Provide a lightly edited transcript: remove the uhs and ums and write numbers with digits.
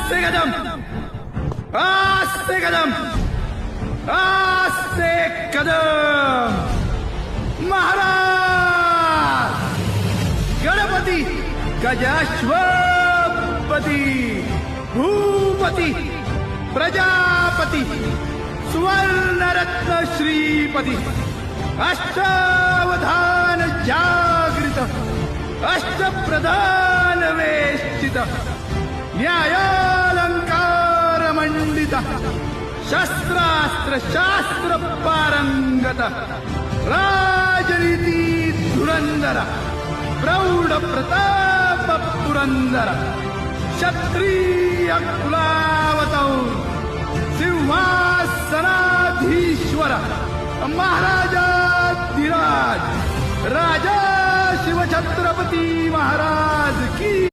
आस्ते कदम, आस्ते कदम, आस्ते कदम. महाराज गणपती गजाश्वपती भूपती प्रजापती सुवर्णरत्न श्रीपती अष्टावधान जागृत अष्टप्रधान वेष्टित न्यायालंकार मंडित शस्त्रास्त्र शास्त्र पारंगत राजनीती धुरंधर प्रौढ प्रताप पुरंदर क्षत्रिय कुलावतौ सिंहासनाधीश्वर महाराजाधिराज राजा शिवछत्रपती महाराज की